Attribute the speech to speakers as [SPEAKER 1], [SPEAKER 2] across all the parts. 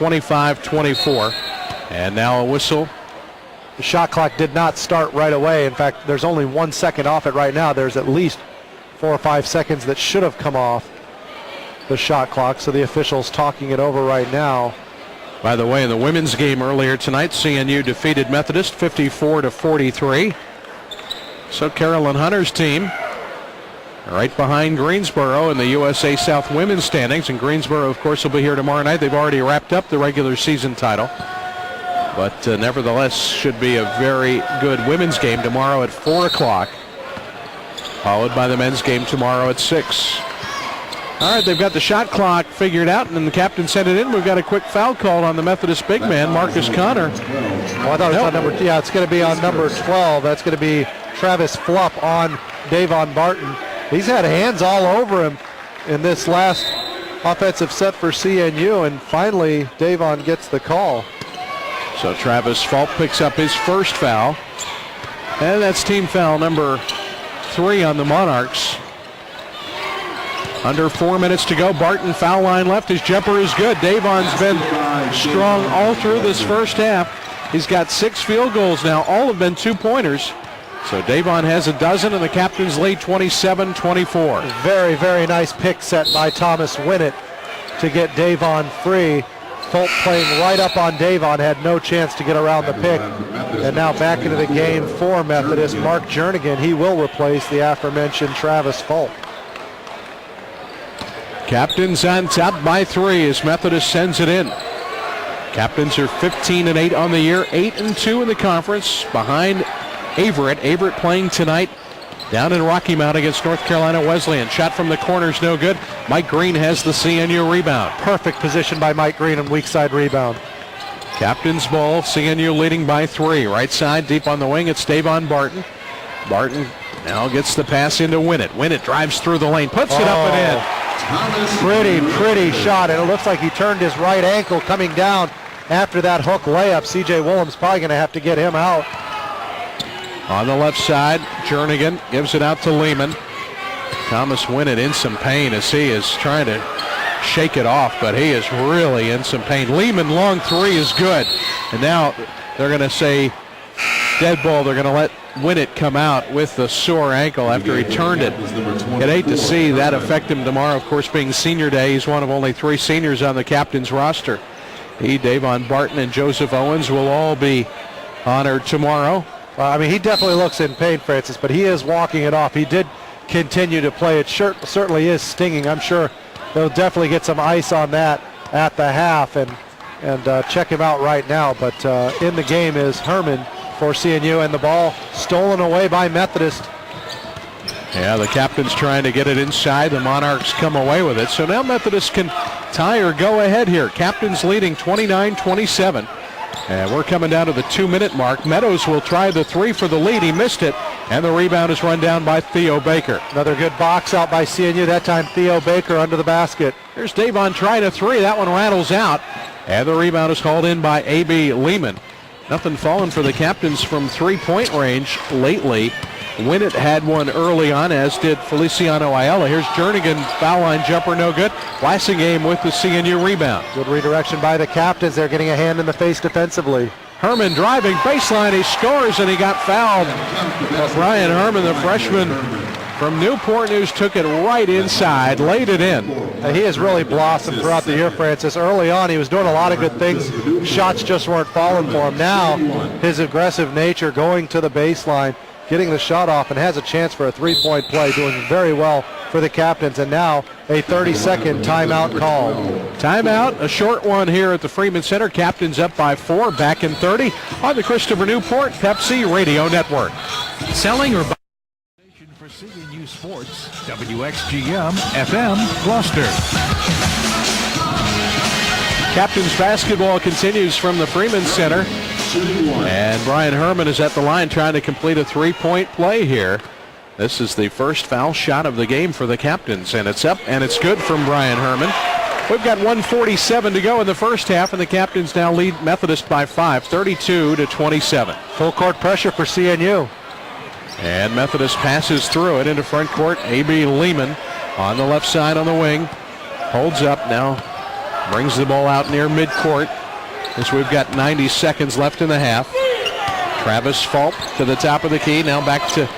[SPEAKER 1] 25-24. And now a whistle.
[SPEAKER 2] The shot clock did not start right away. In fact, there's only 1 second off it right now. There's at least 4 or 5 seconds that should have come off the shot clock. So the officials talking it over right now.
[SPEAKER 1] By the way, in the women's game earlier tonight, CNU defeated Methodist 54-43. So Carolyn Hunter's team right behind Greensboro in the USA South women's standings. And Greensboro, of course, will be here tomorrow night. They've already wrapped up the regular season title. But nevertheless, should be a very good women's game tomorrow at 4 o'clock. Followed by the men's game tomorrow at 6. All right, they've got the shot clock figured out, and then the captain sent it in. We've got a quick foul called on the Methodist big man, Marcus Connor.
[SPEAKER 2] Oh, I thought it was on number, yeah, it's going to be on number 12. That's going to be Travis Flupp on Davon Barton. He's had hands all over him in this last offensive set for CNU, and finally Davon gets the call.
[SPEAKER 1] So Travis Flupp picks up his first foul, and that's team foul number 3 on the Monarchs. Under 4 minutes to go. Barton foul line left. His jumper is good. Davon's been strong all through this first half. He's got 6 field goals now. All have been 2-pointers. So Davon has a dozen, and the captains lead 27-24.
[SPEAKER 2] Very, very nice pick set by Thomas Winnett to get Davon free. Colt playing right up on Davon, had no chance to get around the pick. And now back into the game for Methodist. Mark Jernigan, he will replace the aforementioned Travis Flupp.
[SPEAKER 1] Captains on top by 3 as Methodist sends it in. Captains are 15-8 on the year, 8-2 in the conference, behind Averett. Averett playing tonight down in Rocky Mount against North Carolina Wesleyan. Shot from the corner's no good. Mike Green has the CNU rebound.
[SPEAKER 2] Perfect position by Mike Green on weak side rebound.
[SPEAKER 1] Captain's ball, CNU leading by 3. Right side, deep on the wing, it's Davon Barton. Barton now gets the pass into Winnett. Winnett drives through the lane, puts it up and in.
[SPEAKER 2] Pretty shot, and it looks like he turned his right ankle coming down after that hook layup. C.J. Williams probably going to have to get him out.
[SPEAKER 1] On the left side, Jernigan gives it out to Lehman. Thomas Winnett in some pain as he is trying to shake it off, but he is really in some pain. Lehman, long 3 is good. And now they're going to say dead ball. They're going to let Winnett come out with the sore ankle after he turned it. I'd hate to see that affect him tomorrow. Of course, being senior day, he's one of only 3 seniors on the captain's roster. He, Davon Barton, and Joseph Owens will all be honored tomorrow.
[SPEAKER 2] I mean, he definitely looks in pain, Francis, but he is walking it off. He did continue to play. It certainly is stinging. I'm sure they'll definitely get some ice on that at the half and check him out right now. But in the game is Herman for CNU, and the ball stolen away by Methodist.
[SPEAKER 1] Yeah, the captain's trying to get it inside. The Monarchs come away with it. So now Methodist can tie or go ahead here. Captain's leading 29-27. And we're coming down to the 2-minute mark. Meadows will try the 3 for the lead. He missed it. And the rebound is run down by Theo Baker.
[SPEAKER 2] Another good box out by CNU. That time Theo Baker under the basket.
[SPEAKER 1] Here's Davon trying a 3. That one rattles out. And the rebound is hauled in by A.B. Lehman. Nothing falling for the captains from 3-point range lately. Winnett had one early on, as did Feliciano Ayala. Here's Jernigan, foul line jumper, no good. Blassingame with the CNU rebound.
[SPEAKER 2] Good redirection by the captains. They're getting a hand in the face defensively.
[SPEAKER 1] Herman driving, baseline, he scores, and he got fouled. Brian Herman, the freshman from Newport News, took it right inside, laid it in.
[SPEAKER 2] He has really blossomed throughout the year, Francis. Early on, he was doing a lot of good things. Shots just weren't falling for him. Now, his aggressive nature going to the baseline, getting the shot off, and has a chance for a 3-point play, doing very well for the captains. And now a 30-second timeout call.
[SPEAKER 1] Timeout, a short one here at the Freeman Center. Captains up by 4, back in 30 on the Christopher Newport Pepsi Radio Network.
[SPEAKER 3] Selling or buying for CNU Sports, WXGM FM Gloucester.
[SPEAKER 1] Captains basketball continues from the Freeman Center. And Brian Herman is at the line trying to complete a 3-point play here. This is the first foul shot of the game for the captains, and it's up and it's good from Brian Herman. We've got 1:47 to go in the first half, and the captains now lead Methodist by 5, 32-27.
[SPEAKER 2] Full court pressure for CNU.
[SPEAKER 1] And Methodist passes through it into front court. A.B. Lehman on the left side on the wing. Holds up now. Brings the ball out near midcourt as we've got 90 seconds left in the half. Travis Fulp to the top of the key. Now back to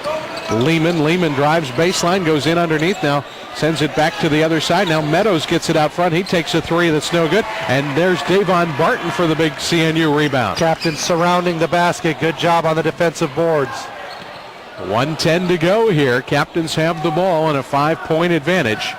[SPEAKER 1] Lehman. Lehman drives baseline, goes in underneath. Now sends it back to the other side. Now Meadows gets it out front. He takes a three that's no good. And there's Davon Barton for the big CNU rebound.
[SPEAKER 2] Captain surrounding the basket. Good job on the defensive boards.
[SPEAKER 1] 1:10 to go here. Captains have the ball and a 5-point advantage.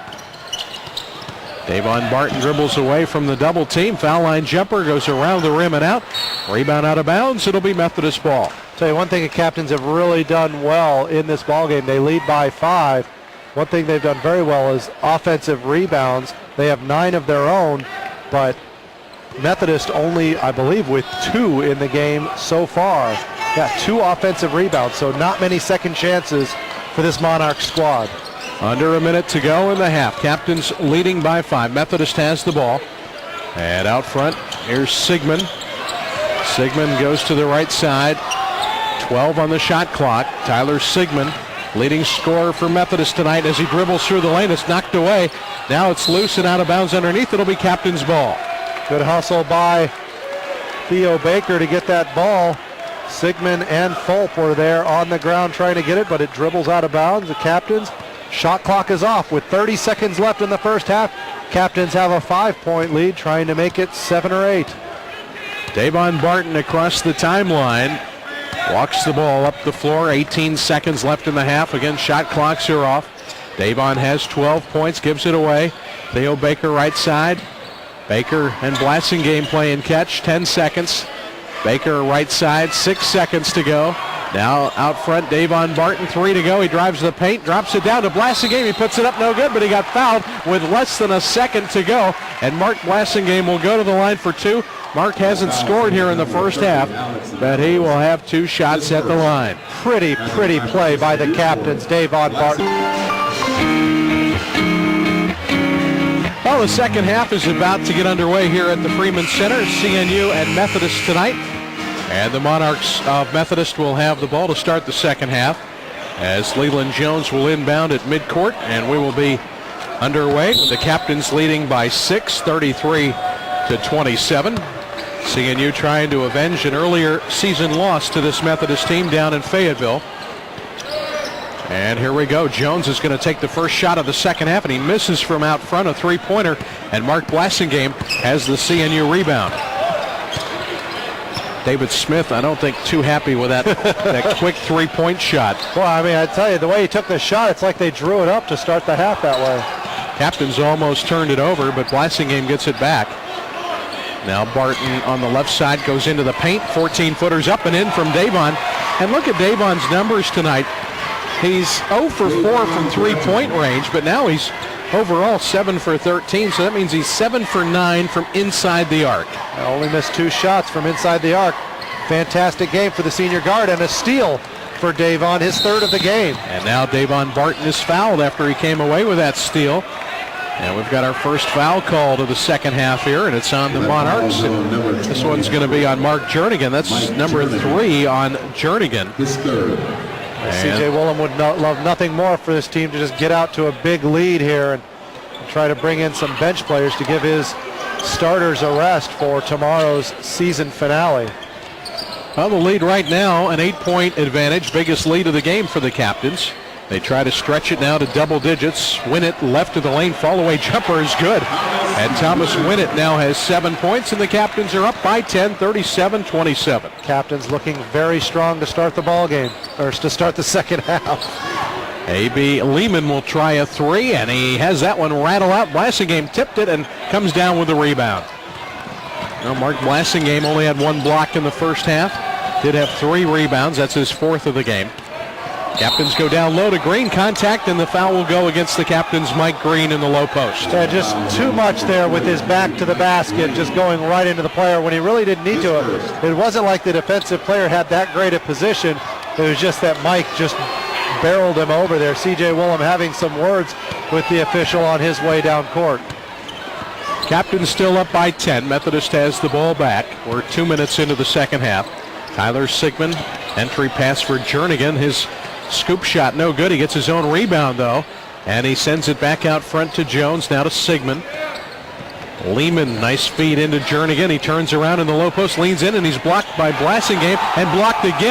[SPEAKER 1] Davon Barton dribbles away from the double team. Foul line jumper goes around the rim and out. Rebound out of bounds. It'll be Methodist ball.
[SPEAKER 2] Tell you one thing, the Captains have really done well in this ball game. They lead by 5. One thing they've done very well is offensive rebounds. They have 9 of their own, but Methodist only, I believe, with 2 in the game so far. Got 2 offensive rebounds, so not many second chances for this Monarch squad.
[SPEAKER 1] Under a minute to go in the half. Captains leading by 5. Methodist has the ball. And out front, here's Sigmund. Sigmund goes to the right side. 12 on the shot clock. Tyler Sigmund, leading scorer for Methodist tonight as he dribbles through the lane. It's knocked away. Now it's loose and out of bounds underneath. It'll be Captain's ball.
[SPEAKER 2] Good hustle by Theo Baker to get that ball. Sigmund and Fulp were there on the ground trying to get it, but it dribbles out of bounds. The Captains, shot clock is off with 30 seconds left in the first half. Captains have a 5-point lead, trying to make it 7 or 8.
[SPEAKER 1] Davon Barton across the timeline. Walks the ball up the floor. 18 seconds left in the half. Again, shot clocks are off. Davon has 12 points, gives it away. Theo Baker right side. Baker and Blassingame playing catch. 10 seconds. Baker right side. 6 seconds to go. Now out front, Davon Barton, 3 to go. He drives the paint, drops it down to Blassingame. He puts it up no good, but he got fouled with less than a second to go. And Mark Blassingame will go to the line for 2. Mark hasn't scored here in the first half, but he will have 2 shots at the line.
[SPEAKER 2] Pretty play by the Captains, Davon Barton.
[SPEAKER 1] Well, the second half is about to get underway here at the Freeman Center. CNU and Methodist tonight. And the Monarchs of Methodist will have the ball to start the second half as Leland Jones will inbound at midcourt, and we will be underway with the Captains leading by 6, 33-27. CNU trying to avenge an earlier season loss to this Methodist team down in Fayetteville. And here we go. Jones is going to take the first shot of the second half, and he misses from out front, a 3-pointer, and Mark Blassingame has the CNU rebound. David Smith, I don't think too happy with that quick 3-point shot.
[SPEAKER 2] Well, I mean, I tell you, the way he took the shot, it's like they drew it up to start the half that way.
[SPEAKER 1] Captains almost turned it over, but Blassingame gets it back. Now Barton on the left side goes into the paint. 14-footers up and in from Davon. And look at Davon's numbers tonight. He's 0 for 4 from 3-point range, but now he's overall 7 for 13, so that means he's 7 for 9 from inside the arc.
[SPEAKER 2] Only missed 2 shots from inside the arc. Fantastic game for the senior guard and a steal for Davon, his 3rd of the game.
[SPEAKER 1] And now Davon Barton is fouled after he came away with that steal. And we've got our first foul call to the second half here, and it's on the Monarchs. This one's going to be on Mark Jernigan. That's number 3 on Jernigan.
[SPEAKER 2] C.J. Willem would love nothing more for this team to just get out to a big lead here and try to bring in some bench players to give his starters a rest for tomorrow's season finale.
[SPEAKER 1] Well, the lead right now, an 8-point advantage, biggest lead of the game for the Captains. They try to stretch it now to double digits. Winnett left of the lane, fall-away jumper is good. And Thomas Winnett now has 7 points, and the Captains are up by 10, 37-27.
[SPEAKER 2] Captains looking very strong to start the ball game, or to start the second half.
[SPEAKER 1] A.B. Lehman will try a 3, and he has that one rattle out. Blassingame tipped it and comes down with the rebound. Now Mark Blassingame only had 1 block in the first half. Did have 3 rebounds. That's his 4th of the game. Captains go down low to Green, contact, and the foul will go against the Captains, Mike Green, in the low post.
[SPEAKER 2] Yeah, just too much there with his back to the basket, just going right into the player when he really didn't need to. It wasn't like the defensive player had that great a position. It was just that Mike just barreled him over there. C.J. Willem having some words with the official on his way down court.
[SPEAKER 1] Captains still up by 10. Methodist has the ball back. We're 2 minutes into the second half. Tyler Sigmund, entry pass for Jernigan. His scoop shot no good. He gets his own rebound though, and he sends it back out front to Jones. Now to Sigmund. Lehman, nice feed into Jernigan. He turns around in the low post, leans in, and he's blocked by Blassingame and blocked again.